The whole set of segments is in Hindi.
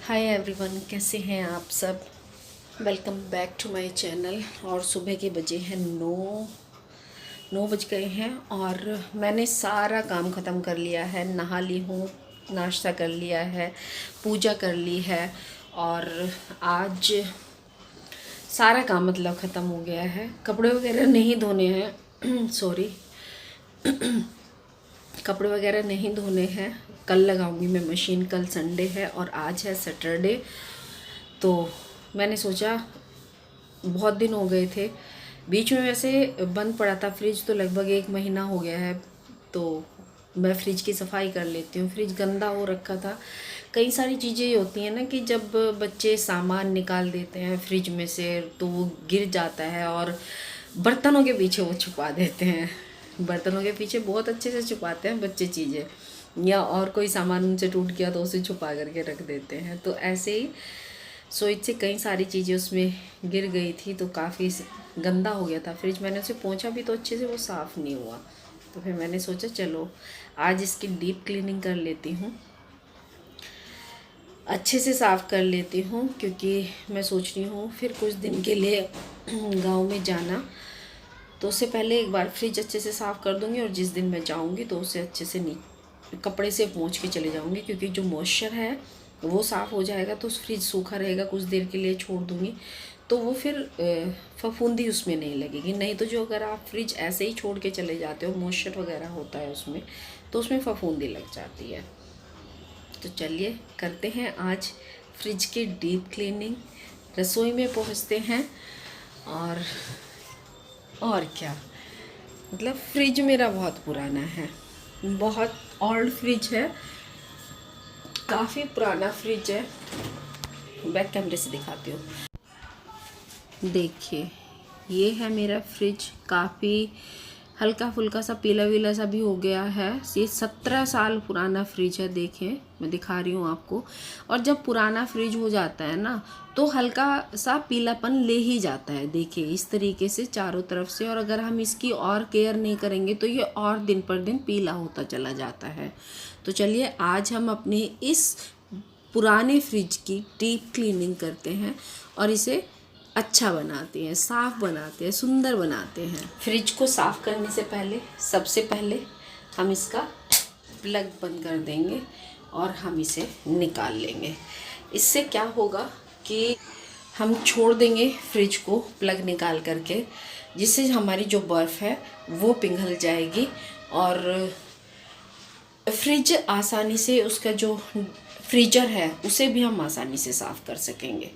हाय एवरीवन, कैसे हैं आप सब। Welcome back to my channel. और सुबह के बजे हैं 9 बज गए हैं और मैंने सारा काम ख़त्म कर लिया है। नहा ली हूँ, नाश्ता कर लिया है, पूजा कर ली है और आज सारा काम मतलब ख़त्म हो गया है। कपड़े वगैरह नहीं धोने हैं सॉरी कपड़े वगैरह नहीं धोने हैं, कल लगाऊंगी मैं मशीन। कल संडे है और आज है सैटरडे। तो मैंने सोचा, बहुत दिन हो गए थे, बीच में वैसे बंद पड़ा था फ्रिज, तो लगभग 1 महीना हो गया है। तो मैं फ्रिज की सफाई कर लेती हूँ। फ्रिज गंदा हो रखा था। कई सारी चीज़ें ये होती हैं ना कि जब बच्चे सामान निकाल देते हैं फ्रिज में से तो वो गिर जाता है और बर्तनों के पीछे वो छुपा देते हैं। बर्तनों के पीछे बहुत अच्छे से छुपाते हैं बच्चे चीज़ें, या और कोई सामान उनसे टूट गया तो उसे छुपा करके रख देते हैं। तो ऐसे ही स्विच से कई सारी चीज़ें उसमें गिर गई थी, तो काफ़ी गंदा हो गया था फ्रिज। मैंने उसे पोंछा भी तो अच्छे से वो साफ़ नहीं हुआ। तो फिर मैंने सोचा चलो आज इसकी डीप क्लीनिंग कर लेती हूँ, अच्छे से साफ़ कर लेती हूँ, क्योंकि मैं सोच रही हूँ फिर कुछ दिन के लिए गांव में जाना। तो उससे पहले एक बार फ्रिज अच्छे से साफ़ कर दूँगी और जिस दिन मैं जाऊँगी तो उसे अच्छे से कपड़े से पोंछ के चले जाऊँगी, क्योंकि जो मॉइस्चर है वो साफ़ हो जाएगा तो फ्रिज सूखा रहेगा। कुछ देर के लिए छोड़ दूँगी तो वो फिर फफूंदी उसमें नहीं लगेगी। नहीं तो जो अगर आप फ्रिज ऐसे ही छोड़ के चले जाते हो, मॉइस्चर वगैरह होता है उसमें, तो उसमें फफूंदी लग जाती है। तो चलिए करते हैं आज फ्रिज की डीप क्लीनिंग। रसोई में पहुँचते हैं और क्या, मतलब फ्रिज मेरा बहुत पुराना है, बहुत ओल्ड फ्रिज है, काफ़ी पुराना फ्रिज है। बैक कैमरे से दिखाती हूँ। देखिए, ये है मेरा फ्रिज। काफ़ी हल्का फुल्का सा पीला वीला सा भी हो गया है। ये 17 साल पुराना फ्रिज है। देखें, मैं दिखा रही हूँ आपको। और जब पुराना फ्रिज हो जाता है ना तो हल्का सा पीलापन ले ही जाता है। देखिए इस तरीके से चारों तरफ से, और अगर हम इसकी और केयर नहीं करेंगे तो ये और दिन पर दिन पीला होता चला जाता है। तो चलिए आज हम अपने इस पुराने फ्रिज की डीप क्लीनिंग करते हैं और इसे अच्छा बनाते हैं, साफ़ बनाते हैं, सुंदर बनाते हैं। फ्रिज को साफ़ करने से पहले सबसे पहले हम इसका प्लग बंद कर देंगे और हम इसे निकाल लेंगे। इससे क्या होगा कि हम छोड़ देंगे फ्रिज को प्लग निकाल करके, जिससे हमारी जो बर्फ़ है वो पिघल जाएगी और फ्रिज आसानी से, उसका जो फ्रीजर है उसे भी हम आसानी से साफ़ कर सकेंगे।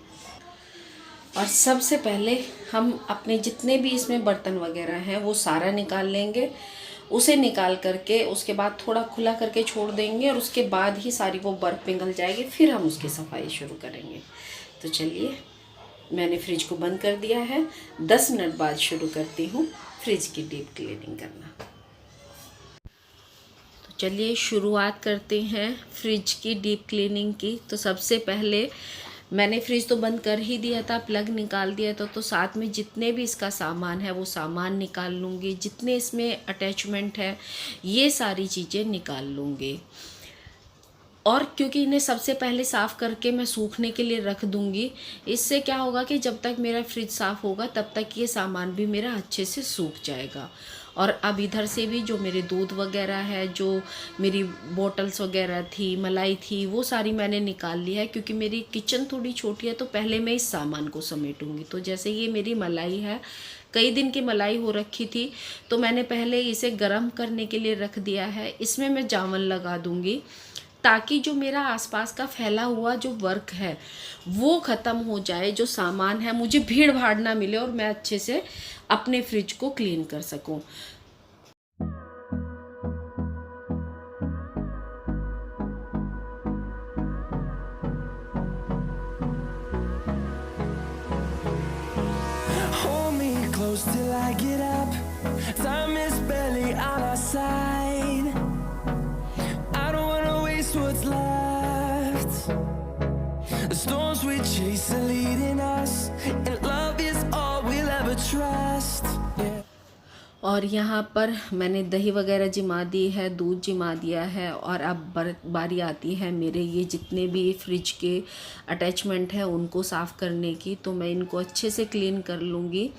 और सबसे पहले हम अपने जितने भी इसमें बर्तन वगैरह हैं वो सारा निकाल लेंगे। उसे निकाल करके उसके बाद थोड़ा खुला करके छोड़ देंगे और उसके बाद ही सारी वो बर्फ़ पिघल जाएगी, फिर हम उसकी सफाई शुरू करेंगे। तो चलिए, मैंने फ्रिज को बंद कर दिया है। 10 मिनट बाद शुरू करती हूँ फ्रिज की डीप क्लीनिंग करना। तो चलिए शुरुआत करते हैं फ्रिज की डीप क्लीनिंग की। तो सबसे पहले मैंने फ्रिज तो बंद कर ही दिया था, प्लग निकाल दिया था, तो साथ में जितने भी इसका सामान है वो सामान निकाल लूँगी। जितने इसमें अटैचमेंट है ये सारी चीज़ें निकाल लूँगी। और क्योंकि इन्हें सबसे पहले साफ़ करके मैं सूखने के लिए रख दूँगी, इससे क्या होगा कि जब तक मेरा फ्रिज साफ़ होगा तब तक ये सामान भी मेरा अच्छे से सूख जाएगा। और अब इधर से भी जो मेरे दूध वगैरह है, जो मेरी बोटल्स वगैरह थी, मलाई थी, वो सारी मैंने निकाल ली है। क्योंकि मेरी किचन थोड़ी छोटी है तो पहले मैं इस सामान को समेटूंगी। तो जैसे ये मेरी मलाई है, कई दिन की मलाई हो रखी थी, तो मैंने पहले इसे गर्म करने के लिए रख दिया है। इसमें मैं जामन लगा दूंगी ताकि जो मेरा आसपास का फैला हुआ जो वर्क है वो ख़त्म हो जाए, जो सामान है मुझे भीड़ भाड़ ना मिले और मैं अच्छे से अपने फ्रिज को क्लीन कर सकूं। Hold me close till I get up. Time is barely on our side. I don't wanna waste what's left. The storms we chase are leading us, and love is all we'll ever trust. Yeah. और यहाँ पर मैंने दही वगैरह जमा दी है, दूध जमा दिया है। और अब बारी आती है मेरे ये जितने भी फ्रिज के अटैचमेंट हैं उनको साफ़ करने की। तो मैं इनको अच्छे से क्लीन कर लूँगी।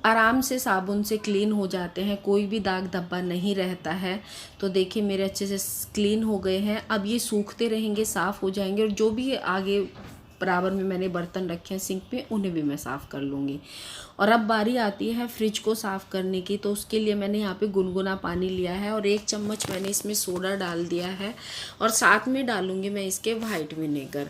आराम से साबुन से क्लीन हो जाते हैं, कोई भी दाग धब्बा नहीं रहता है। तो देखिए मेरे अच्छे से क्लीन हो गए हैं। अब ये सूखते रहेंगे, साफ़ हो जाएंगे। और जो भी आगे बराबर में मैंने बर्तन रखे हैं सिंक पे, उन्हें भी मैं साफ़ कर लूँगी। और अब बारी आती है फ्रिज को साफ़ करने की। तो उसके लिए मैंने यहाँ पे गुनगुना पानी लिया है और 1 चम्मच मैंने इसमें सोडा डाल दिया है। और साथ में डालूँगी मैं इसके वाइट विनेगर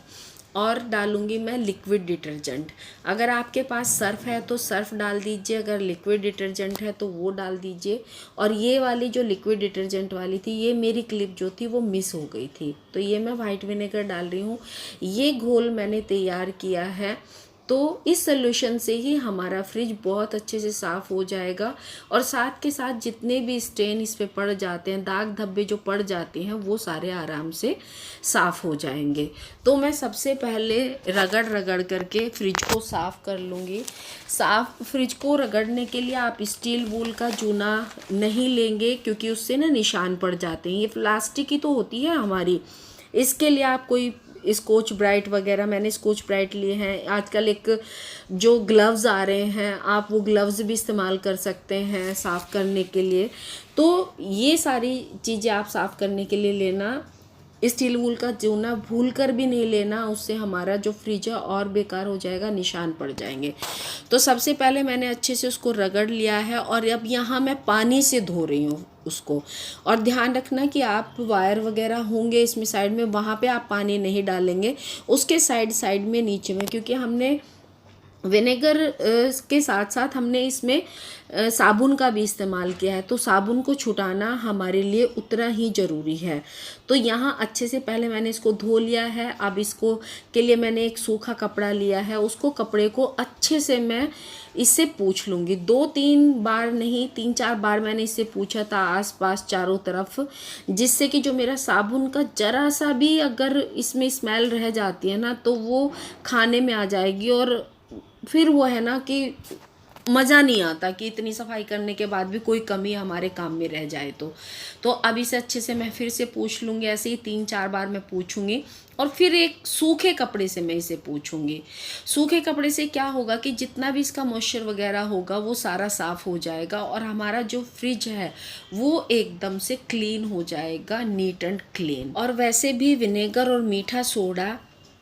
और डालूँगी मैं लिक्विड डिटर्जेंट। अगर आपके पास सर्फ़ है तो सर्फ़ डाल दीजिए, अगर लिक्विड डिटर्जेंट है तो वो डाल दीजिए। और ये वाली जो लिक्विड डिटर्जेंट वाली थी, ये मेरी क्लिप जो थी वो मिस हो गई थी, तो ये मैं वाइट विनेगर डाल रही हूँ। ये घोल मैंने तैयार किया है। तो इस सॉल्यूशन से ही हमारा फ्रिज बहुत अच्छे से साफ़ हो जाएगा। और साथ के साथ जितने भी स्टेन इस पे पड़ जाते हैं, दाग धब्बे जो पड़ जाते हैं, वो सारे आराम से साफ़ हो जाएंगे। तो मैं सबसे पहले रगड़ रगड़ करके फ्रिज को साफ़ कर लूँगी। फ्रिज को रगड़ने के लिए आप स्टील वूल का जूना नहीं लेंगे, क्योंकि उससे ना निशान पड़ जाते हैं। ये प्लास्टिक की तो होती है हमारी। इसके लिए आप कोई स्कॉच ब्राइट वगैरह, मैंने स्कॉच ब्राइट लिए हैं। आजकल एक जो ग्लव्स आ रहे हैं, आप वो ग्लव्स भी इस्तेमाल कर सकते हैं साफ़ करने के लिए। तो ये सारी चीज़ें आप साफ़ करने के लिए लेना। स्टील वूल का जूना भूल कर भी नहीं लेना, उससे हमारा जो फ्रिज है और बेकार हो जाएगा, निशान पड़ जाएंगे। तो सबसे पहले मैंने अच्छे से उसको रगड़ लिया है और अब यहाँ मैं पानी से धो रही हूँ उसको। और ध्यान रखना कि आप वायर वगैरह होंगे इसमें साइड में, वहाँ पे आप पानी नहीं डालेंगे, उसके साइड में नीचे में, क्योंकि हमने विनेगर के साथ साथ हमने इसमें साबुन का भी इस्तेमाल किया है। तो साबुन को छुटाना हमारे लिए उतना ही ज़रूरी है। तो यहाँ अच्छे से पहले मैंने इसको धो लिया है। अब इसको के लिए मैंने एक सूखा कपड़ा लिया है, उसको कपड़े को अच्छे से मैं इससे पूछ लूँगी। 2-3 बार नहीं, 3-4 बार मैंने इससे पूछा था आसपास चारों तरफ, जिससे कि जो मेरा साबुन का ज़रा सा भी अगर इसमें स्मेल रह जाती है ना, तो वो खाने में आ जाएगी। और फिर वो है ना कि मज़ा नहीं आता कि इतनी सफाई करने के बाद भी कोई कमी हमारे काम में रह जाए। तो अब इसे अच्छे से मैं फिर से पूछ लूँगी। ऐसे ही 3-4 बार मैं पूछूंगी और फिर एक सूखे कपड़े से मैं इसे पूछूंगी। सूखे कपड़े से क्या होगा कि जितना भी इसका मॉइस्चर वगैरह होगा वो सारा साफ़ हो जाएगा और हमारा जो फ्रिज है वो एकदम से क्लीन हो जाएगा, नीट एंड क्लीन। और वैसे भी विनेगर और मीठा सोडा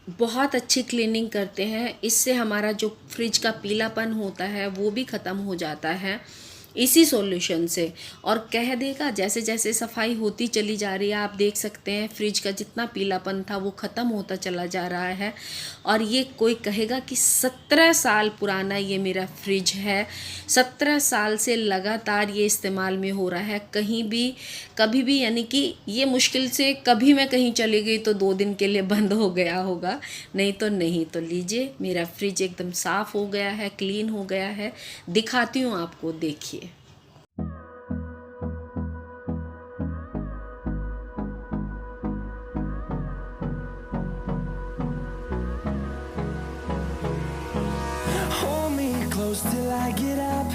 बहुत अच्छी क्लीनिंग करते हैं। इससे हमारा जो फ्रिज का पीलापन होता है वो भी ख़त्म हो जाता है इसी सॉल्यूशन से। और कह देगा जैसे जैसे सफाई होती चली जा रही है, आप देख सकते हैं फ्रिज का जितना पीलापन था वो ख़त्म होता चला जा रहा है। और ये कोई कहेगा कि 17 साल पुराना ये मेरा फ्रिज है, 17 साल से लगातार ये इस्तेमाल में हो रहा है। कहीं भी कभी भी, यानी कि ये मुश्किल से कभी मैं कहीं चली गई तो 2 दिन के लिए बंद हो गया होगा, नहीं तो नहीं। तो लीजिए मेरा फ्रिज एकदम साफ़ हो गया है, क्लीन हो गया है। दिखाती हूँ आपको, देखिए। Hold me close till I get up.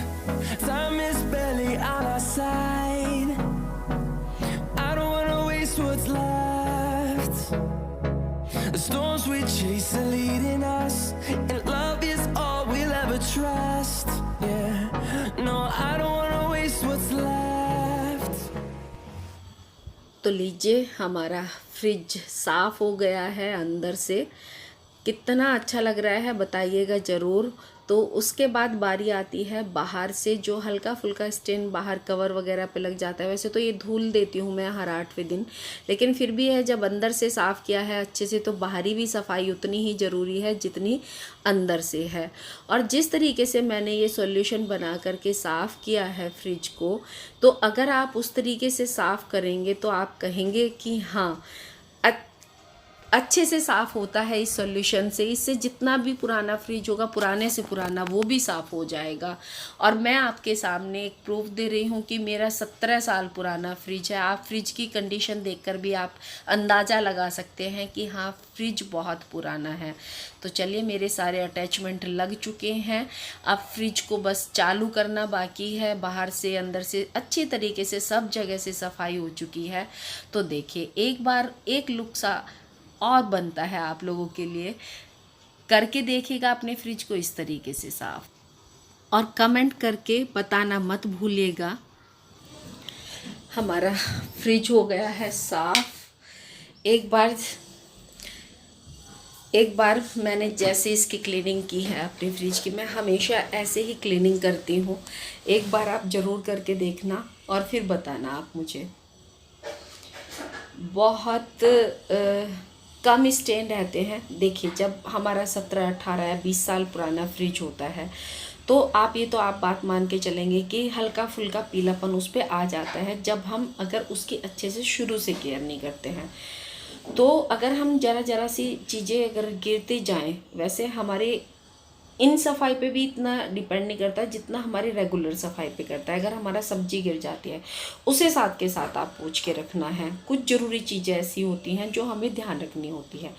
Time is barely on our side. I don't wanna waste what's left. The storms we chase are leading us, and love is all we'll ever trust. Yeah, no, I don't wanna waste what's left. तो लीजिए हमारा फ्रिज साफ़ हो गया है अंदर से। कितना अच्छा लग रहा है बताइएगा ज़रूर। तो उसके बाद बारी आती है बाहर से, जो हल्का फुल्का स्टेन बाहर कवर वगैरह पे लग जाता है। वैसे तो ये धुल देती हूँ मैं हर 8वें दिन, लेकिन फिर भी है, जब अंदर से साफ़ किया है अच्छे से तो बाहरी भी सफाई उतनी ही ज़रूरी है जितनी अंदर से है। और जिस तरीके से मैंने ये सॉल्यूशन बना करके साफ़ किया है फ्रिज को, तो अगर आप उस तरीके से साफ़ करेंगे तो आप कहेंगे कि हाँ अच्छे से साफ़ होता है इस सॉल्यूशन से। इससे जितना भी पुराना फ्रिज होगा, पुराने से पुराना, वो भी साफ़ हो जाएगा। और मैं आपके सामने एक प्रूफ दे रही हूँ कि मेरा 17 साल पुराना फ्रिज है। आप फ्रिज की कंडीशन देखकर भी आप अंदाज़ा लगा सकते हैं कि हाँ, फ्रिज बहुत पुराना है। तो चलिए, मेरे सारे अटैचमेंट लग चुके हैं। अब फ्रिज को बस चालू करना बाकी है। बाहर से अंदर से अच्छी तरीके से सब जगह से सफाई हो चुकी है। तो देखिए, एक बार एक लुक सा और बनता है आप लोगों के लिए। करके देखिएगा अपने फ्रिज को इस तरीके से साफ, और कमेंट करके बताना मत भूलिएगा। हमारा फ्रिज हो गया है साफ। एक बार मैंने जैसे इसकी क्लीनिंग की है अपने फ्रिज की, मैं हमेशा ऐसे ही क्लीनिंग करती हूँ। एक बार आप ज़रूर करके देखना और फिर बताना आप मुझे। बहुत कम स्टेन रहते हैं। देखिए, जब हमारा 17, 18 या 20 साल पुराना फ्रिज होता है तो आप बात मान के चलेंगे कि हल्का फुल्का पीलापन उस पर आ जाता है, जब हम अगर उसकी अच्छे से शुरू से केयर नहीं करते हैं। तो अगर हम ज़रा सी चीज़ें अगर गिरते जाएं, वैसे हमारे इन सफाई पे भी इतना डिपेंड नहीं करता जितना हमारी रेगुलर सफाई पे करता है। अगर हमारा सब्जी गिर जाती है, उसे साथ के साथ आप पोंछ के रखना है। कुछ ज़रूरी चीज़ें ऐसी होती हैं जो हमें ध्यान रखनी होती है,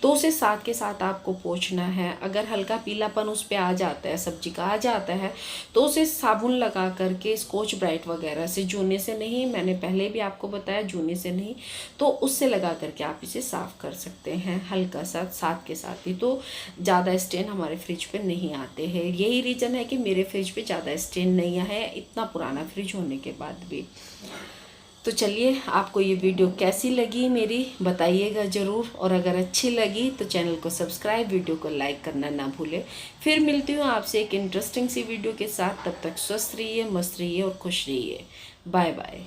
तो उसे साथ के साथ आपको पोंछना है। अगर हल्का पीलापन उस पर आ जाता है, सब्जी का आ जाता है, तो उसे साबुन लगा करके स्कॉच ब्राइट वगैरह से, जूने से नहीं, मैंने पहले भी आपको बताया जूने से नहीं, तो उससे लगा करके आप इसे साफ़ कर सकते हैं हल्का सा साथ के साथ ही। तो ज़्यादा स्टेन हमारे फ्रिज पे नहीं आते हैं। यही रीज़न है कि मेरे फ्रिज पे ज़्यादा स्टेन नहीं है, इतना पुराना फ्रिज होने के बाद भी। तो चलिए, आपको ये वीडियो कैसी लगी मेरी बताइएगा ज़रूर, और अगर अच्छी लगी तो चैनल को सब्सक्राइब, वीडियो को लाइक करना ना भूलें। फिर मिलती हूँ आपसे एक इंटरेस्टिंग सी वीडियो के साथ। तब तक स्वस्थ रहिए, मस्त रहिए और खुश रहिए। Bye bye.